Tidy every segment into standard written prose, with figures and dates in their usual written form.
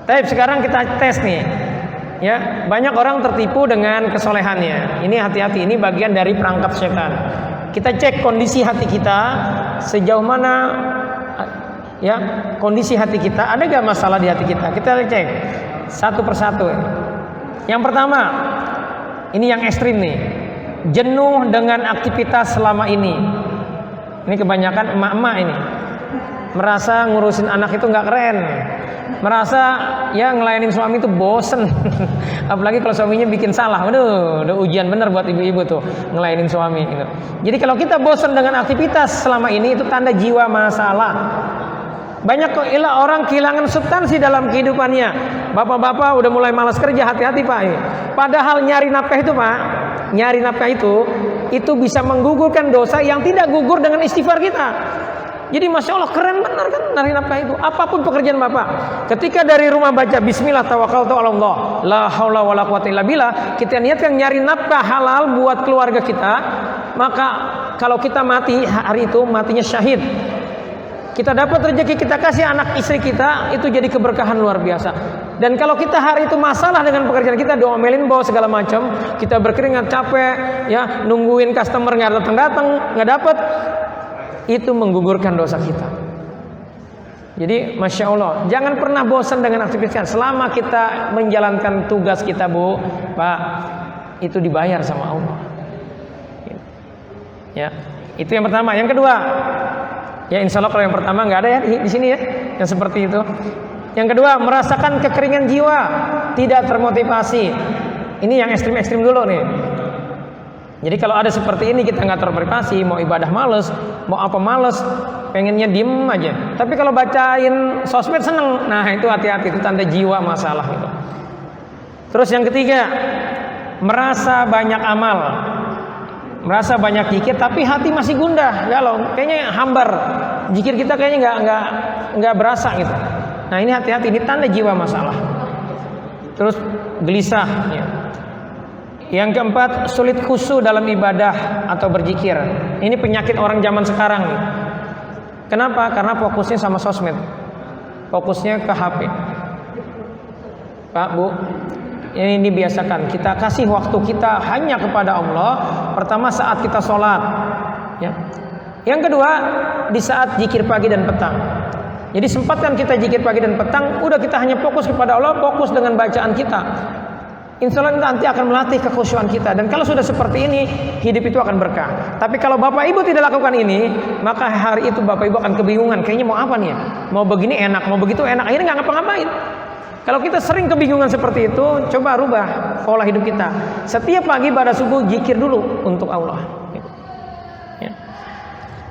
Tapi sekarang kita tes nih. Ya, banyak orang tertipu dengan kesolehannya. Ini hati-hati, ini bagian dari perangkap setan. Kita cek kondisi hati kita sejauh mana, ya, kondisi hati kita, ada gak masalah di hati kita? Kita cek satu persatu. Yang pertama, ini yang ekstrim nih, jenuh dengan aktivitas selama ini. Ini kebanyakan emak-emak ini, merasa ngurusin anak itu nggak keren, merasa ya ngelayanin suami itu bosen. Apalagi kalau suaminya bikin salah, udah ujian bener buat ibu-ibu tuh ngelayanin suami gitu. Jadi kalau kita bosen dengan aktivitas selama ini, itu tanda jiwa masalah. Banyak kok orang kehilangan substansi dalam kehidupannya. Bapak-bapak udah mulai malas kerja, hati-hati Pak. Padahal nyari nafkah itu Pak, nyari nafkah itu bisa menggugurkan dosa yang tidak gugur dengan istighfar kita. Jadi Masya Allah keren benar kan nyari nafkah itu. Apapun pekerjaan Bapak, ketika dari rumah baca Bismillah tawakkaltu 'ala Allah, la haula wala quwata illa billah, kita niatkan nyari nafkah halal buat keluarga kita, maka kalau kita mati hari itu matinya syahid. Kita dapat rezeki, kita kasih anak istri kita, itu jadi keberkahan luar biasa. Dan kalau kita hari itu masalah dengan pekerjaan kita, diomelin bawa segala macam, kita berkeringat capek, ya nungguin customer nggak datang, nggak dapat, itu menggugurkan dosa kita. Jadi Masya Allah, jangan pernah bosan dengan aktivitas. Selama kita menjalankan tugas kita Bu, Pak, itu dibayar sama Allah. Ya, itu yang pertama. Yang kedua, ya insya Allah kalau yang pertama nggak ada ya di sini ya, yang seperti itu. Yang kedua, merasakan kekeringan jiwa, tidak termotivasi. Ini yang ekstrim-ekstrim dulu nih. Jadi kalau ada seperti ini kita nggak termotivasi, mau ibadah males, mau apa males, pengennya diem aja. Tapi kalau bacain sosmed seneng, nah itu hati-hati, itu tanda jiwa masalah gitu. Terus yang ketiga, merasa banyak amal, merasa banyak zikir, tapi hati masih gundah, galau, kayaknya hambar, zikir kita kayaknya nggak berasa gitu. Nah ini hati-hati, ini tanda jiwa masalah. Terus gelisah. Ya. Yang keempat, sulit khusyuk dalam ibadah atau berzikir. Ini penyakit orang zaman sekarang nih. Kenapa? Karena fokusnya sama sosmed, fokusnya ke HP. Pak, Bu, ini dibiasakan. Kita kasih waktu kita hanya kepada Allah. Pertama saat kita sholat, ya. Yang kedua di saat zikir pagi dan petang. Jadi sempatkan kita zikir pagi dan petang. Udah kita hanya fokus kepada Allah, fokus dengan bacaan kita. Insya Allah nanti akan melatih kekhusyuan kita. Dan kalau sudah seperti ini, hidup itu akan berkah. Tapi kalau Bapak Ibu tidak lakukan ini, maka hari itu Bapak Ibu akan kebingungan. Kayaknya mau apa nih ya? Mau begini enak, mau begitu enak. Akhirnya nggak ngapa-ngapain. Kalau kita sering kebingungan seperti itu, coba rubah pola hidup kita. Setiap pagi pada subuh zikir dulu untuk Allah. Ya.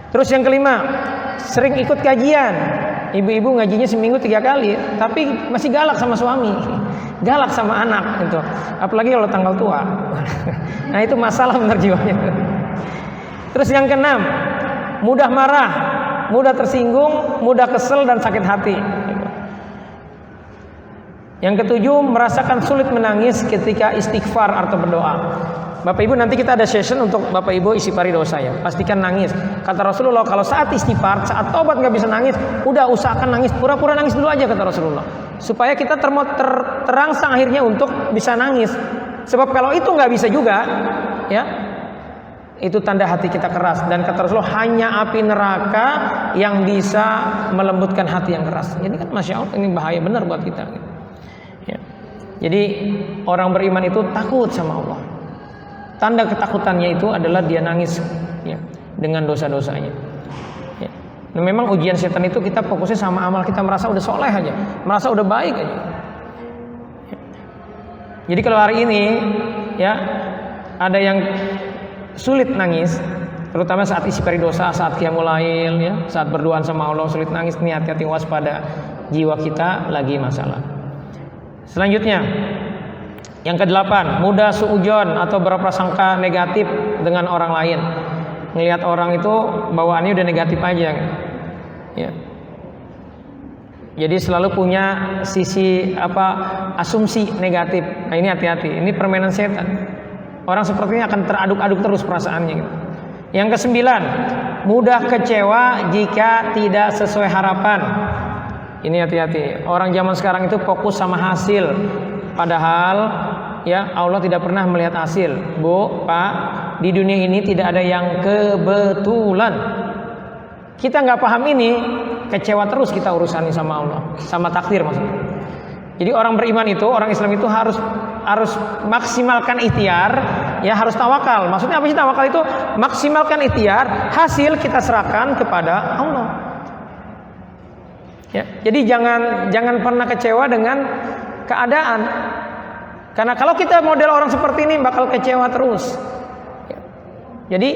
Terus yang kelima, sering ikut kajian. Ibu-ibu ngajinya seminggu 3 kali, tapi masih galak sama suami, galak sama anak itu. Apalagi kalau tanggal tua. Nah itu masalah benar jiwanya. Terus yang keenam, mudah marah, mudah tersinggung, mudah kesel dan sakit hati. Yang ketujuh, merasakan sulit menangis ketika istighfar atau berdoa. Bapak Ibu nanti kita ada session untuk Bapak Ibu istighfari dosa ya. Pastikan nangis. Kata Rasulullah kalau saat istighfar, saat tobat nggak bisa nangis, udah usahakan nangis, pura-pura nangis dulu aja kata Rasulullah. Supaya kita terangsang akhirnya untuk bisa nangis. Sebab kalau itu nggak bisa juga, ya itu tanda hati kita keras. Dan kata Rasulullah hanya api neraka yang bisa melembutkan hati yang keras. Jadi kan Masya Allah ini bahaya benar buat kita. Ya. Jadi orang beriman itu takut sama Allah. Tanda ketakutannya itu adalah dia nangis ya, dengan dosa-dosanya. Ya. Nah, memang ujian setan itu kita fokusnya sama amal kita, merasa udah soleh aja, merasa udah baik aja. Ya. Jadi kalau hari ini ya ada yang sulit nangis, terutama saat istighfar dosa, saat qiyamul lail, ya, saat berduaan sama Allah sulit nangis, ini hati-hati waspada, jiwa kita lagi masalah. Selanjutnya, yang ke-8, mudah suudzon atau berprasangka negatif dengan orang lain. Ngelihat orang itu bawaannya udah negatif aja. Ya. Jadi selalu punya sisi asumsi negatif. Nah ini hati-hati, ini permainan setan. Orang sepertinya akan teraduk-aduk terus perasaannya gitu. Yang ke-9, mudah kecewa jika tidak sesuai harapan. Ini hati-hati. Orang zaman sekarang itu fokus sama hasil. Padahal ya Allah tidak pernah melihat hasil. Bu, Pak, di dunia ini tidak ada yang kebetulan. Kita nggak paham ini, kecewa terus kita urusannya sama Allah, sama takdir maksudnya. Jadi orang beriman itu, orang Islam itu harus maksimalkan ikhtiar, ya harus tawakal. Maksudnya apa sih tawakal itu? Maksimalkan ikhtiar, hasil kita serahkan kepada Allah. Ya, jadi jangan pernah kecewa dengan keadaan. Karena kalau kita model orang seperti ini bakal kecewa terus. Ya. Jadi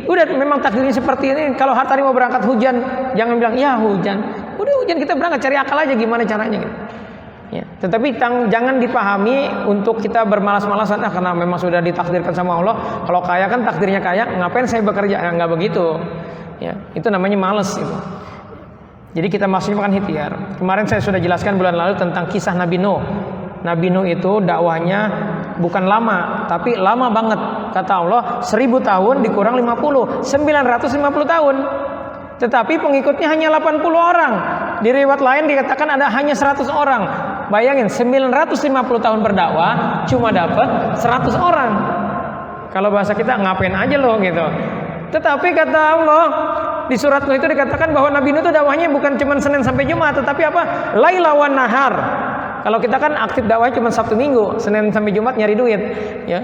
udah memang takdirnya seperti ini. Kalau hari mau berangkat hujan, jangan bilang ya hujan. Udah hujan kita berangkat, cari akal aja gimana caranya. Gitu. Ya. Tetapi jangan dipahami untuk kita bermalas-malasan karena memang sudah ditakdirkan sama Allah. Kalau kaya kan takdirnya kaya, ngapain saya bekerja? Ya, nggak begitu. Ya, itu namanya malas itu. Jadi kita maksimalkan ikhtiar. Kemarin saya sudah jelaskan bulan lalu tentang kisah Nabi Nuh. Nabi Nuh itu dakwahnya bukan lama, tapi lama banget. Kata Allah 1000 tahun dikurang 50, 950 tahun. Tetapi pengikutnya hanya 80 orang. Di riwayat lain dikatakan ada hanya 100 orang. Bayangin 950 tahun berdakwah cuma dapat 100 orang. Kalau bahasa kita ngapain aja loh gitu. Tetapi kata Allah di surat Nuh itu dikatakan bahwa Nabi Nuh itu dakwahnya bukan cuma Senin sampai Jumat, tetapi apa? Laila wan nahar. Kalau kita kan aktif dakwahnya cuma Sabtu Minggu, Senin sampai Jumat nyari duit, ya.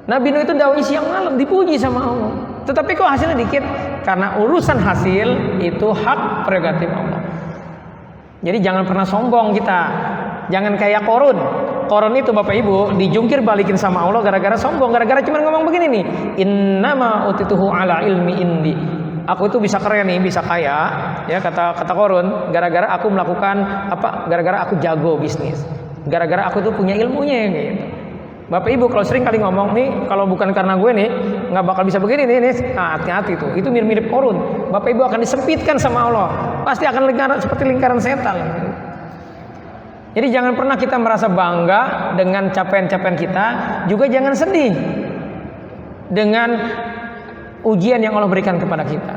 Nabi Nuh itu dakwahnya siang malam, dipuji sama Allah. Tetapi kok hasilnya dikit? Karena urusan hasil itu hak prerogatif Allah. Jadi jangan pernah sombong kita. Jangan kayak Korun. Korun itu Bapak Ibu dijungkir balikin sama Allah gara-gara sombong, gara-gara cuma ngomong begini nih, innama utituhu ala ilmi indi. Aku itu bisa keren nih, bisa kaya, ya kata Korun, gara-gara aku melakukan apa? Gara-gara aku jago bisnis. Gara-gara aku tuh punya ilmunya gitu. Bapak Ibu kalau sering kali ngomong nih, kalau bukan karena gue nih, nggak bakal bisa begini nih. Nah, hati-hati tuh. Itu mirip-mirip Korun. Bapak Ibu akan disempitkan sama Allah. Pasti akan seperti lingkaran setan. Jadi jangan pernah kita merasa bangga dengan capaian-capaian kita, juga jangan sedih dengan ujian yang Allah berikan kepada kita.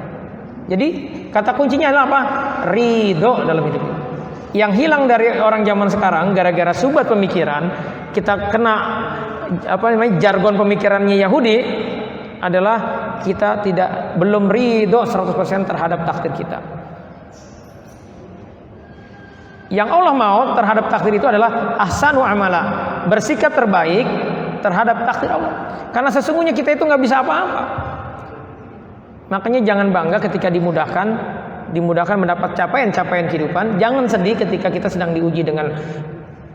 Jadi kata kuncinya adalah apa? Ridho dalam hidup. Yang hilang dari orang zaman sekarang gara-gara subat pemikiran, kita kena jargon pemikirannya Yahudi adalah kita belum ridho 100% terhadap takdir kita. Yang Allah mau terhadap takdir itu adalah ahsanu amala, bersikap terbaik terhadap takdir Allah. Karena sesungguhnya kita itu nggak bisa apa-apa. Makanya jangan bangga ketika dimudahkan mendapat capaian-capaian kehidupan. Jangan sedih ketika kita sedang diuji dengan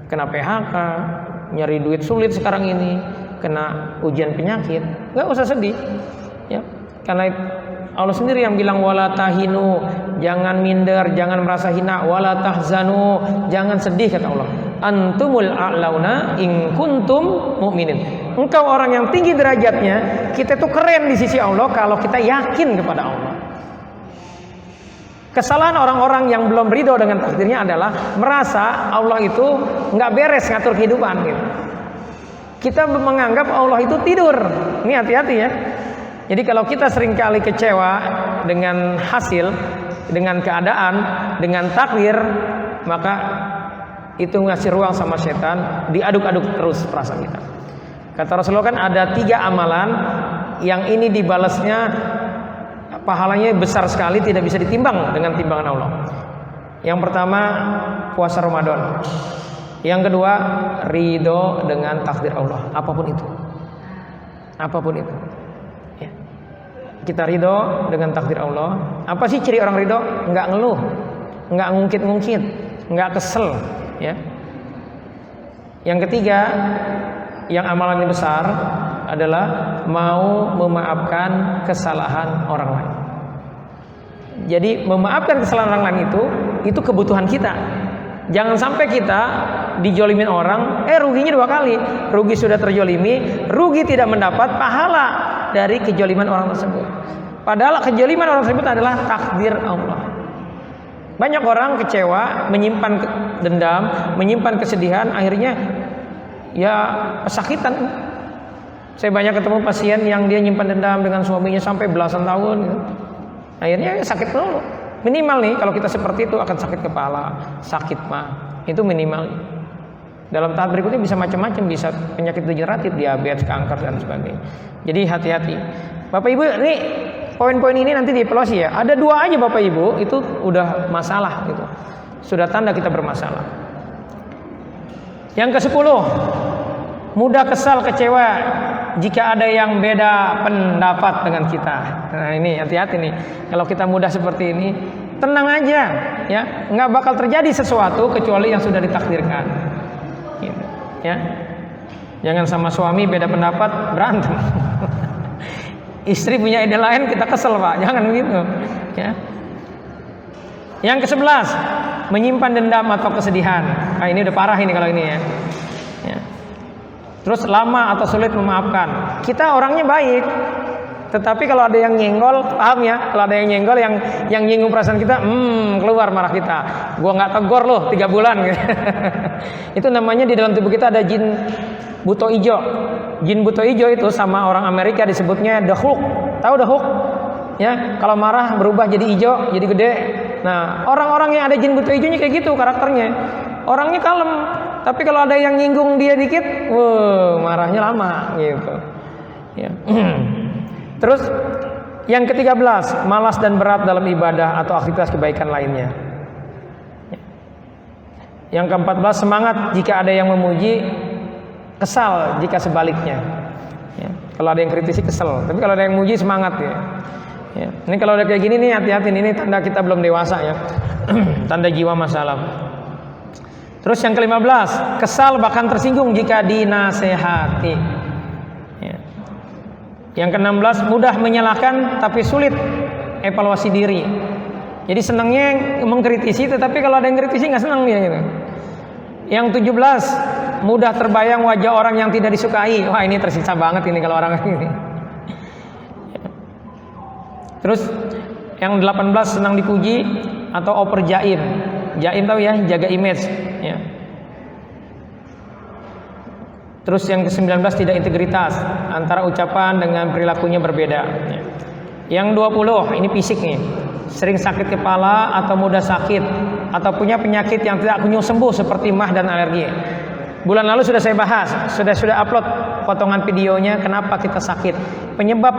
kena PHK, nyari duit sulit sekarang ini, kena ujian penyakit. Nggak usah sedih, ya. Karena Allah sendiri yang bilang wala tahinu, jangan minder, jangan merasa hina, wala tahzanu, jangan sedih kata Allah. Antumul a'launa in kuntum mu'minin. Engkau orang yang tinggi derajatnya, kita tuh keren di sisi Allah kalau kita yakin kepada Allah. Kesalahan orang-orang yang belum ridho dengan takdirnya adalah merasa Allah itu nggak beres ngatur kehidupan gitu. Kita menganggap Allah itu tidur. Ini hati-hati ya. Jadi kalau kita seringkali kecewa dengan hasil, dengan keadaan, dengan takdir, maka itu ngasih ruang sama setan, diaduk-aduk terus perasaan kita. Kata Rasulullah kan ada 3 amalan yang ini dibalasnya pahalanya besar sekali, tidak bisa ditimbang dengan timbangan Allah. Yang pertama puasa Ramadan. Yang kedua ridho dengan takdir Allah, apapun itu. Apapun itu. Kita ridho dengan takdir Allah. Apa sih ciri orang ridho? Enggak ngeluh, enggak ngungkit-ngungkit, enggak kesel, ya. Yang ketiga, yang amalannya besar adalah mau memaafkan kesalahan orang lain. Jadi memaafkan kesalahan orang lain itu kebutuhan kita. Jangan sampai kita dijolimin orang, ruginya 2 kali. Rugi sudah terjolimi, rugi tidak mendapat pahala dari kejoliman orang tersebut. Padahal kejoliman orang tersebut adalah takdir Allah. Banyak orang kecewa, menyimpan dendam, menyimpan kesedihan, akhirnya ya kesakitan. Saya banyak ketemu pasien yang dia nyimpan dendam dengan suaminya sampai belasan tahun gitu. Akhirnya sakit dulu. Minimal nih kalau kita seperti itu akan sakit kepala, sakit mah. Itu minimal. Dalam tahap berikutnya bisa macam-macam, bisa penyakit degeneratif, diabetes, kanker dan sebagainya. Jadi hati-hati. Bapak Ibu, ini poin-poin ini nanti dievaluasi ya. Ada 2 aja Bapak Ibu, itu udah masalah gitu. Sudah tanda kita bermasalah. Yang ke-10, mudah kesal, kecewa jika ada yang beda pendapat dengan kita. Nah ini hati-hati nih. Kalau kita mudah seperti ini, tenang aja ya, nggak bakal terjadi sesuatu kecuali yang sudah ditakdirkan. Gitu, ya. Jangan sama suami beda pendapat berantem. Istri punya ide lain kita kesel Pak, jangan begitu. Ya. Yang ke-11, menyimpan dendam atau kesedihan. Nah ini udah parah ini kalau ini ya. Ya. Terus lama atau sulit memaafkan. Kita orangnya baik, tetapi kalau ada yang nyenggol, paham ya? Kalau ada yang nyenggol, yang nyinggung perasaan kita, keluar marah kita. Gua nggak tegur loh 3 bulan. Itu namanya di dalam tubuh kita ada jin buto ijo. Jin buto ijo itu sama orang Amerika disebutnya the Hulk. Tahu the Hulk? Ya, kalau marah berubah jadi ijo, jadi gede. Nah, orang-orang yang ada jin buto ijonya kayak gitu karakternya. Orangnya kalem, tapi kalau ada yang nyinggung dia dikit, marahnya lama gitu. Ya. Terus yang ke-13, malas dan berat dalam ibadah atau aktivitas kebaikan lainnya. Yang ke-14, semangat jika ada yang memuji, kesal jika sebaliknya. Ya. Kalau ada yang kritisi kesel, tapi kalau ada yang memuji semangat ya. Ya. Ini kalau udah kayak gini nih hati-hati, ini tanda kita belum dewasa ya. Tanda jiwa masalah. Terus yang ke-15, kesal bahkan tersinggung jika dinasehati. Ya. Yang ke-16, mudah menyalahkan tapi sulit evaluasi diri. Jadi senangnya mengkritisi, tetapi kalau ada yang kritisi nggak senang dia gitu. Yang 17, mudah terbayang wajah orang yang tidak disukai. Wah ini tersiksa banget ini kalau orang ini. Terus yang 18, senang dipuji atau oper jaim. Jaim tahu ya, jaga image ya. Terus yang ke-19, tidak integritas, antara ucapan dengan perilakunya berbeda ya. Yang 20, ini fisik nih, sering sakit kepala atau mudah sakit atau punya penyakit yang tidak kunjung sembuh seperti mah dan alergi. Bulan lalu sudah saya bahas, sudah upload potongan videonya kenapa kita sakit. Penyebab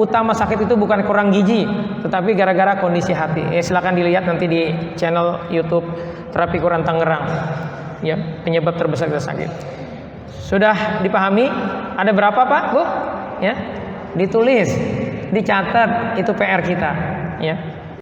utama sakit itu bukan kurang gizi, tetapi gara-gara kondisi hati. Silakan dilihat nanti di channel YouTube Terapi Quran Tangerang. Ya, penyebab terbesar kita sakit. Sudah dipahami? Ada berapa Pak, Bu? Ya. Ditulis, dicatat, itu PR kita, ya.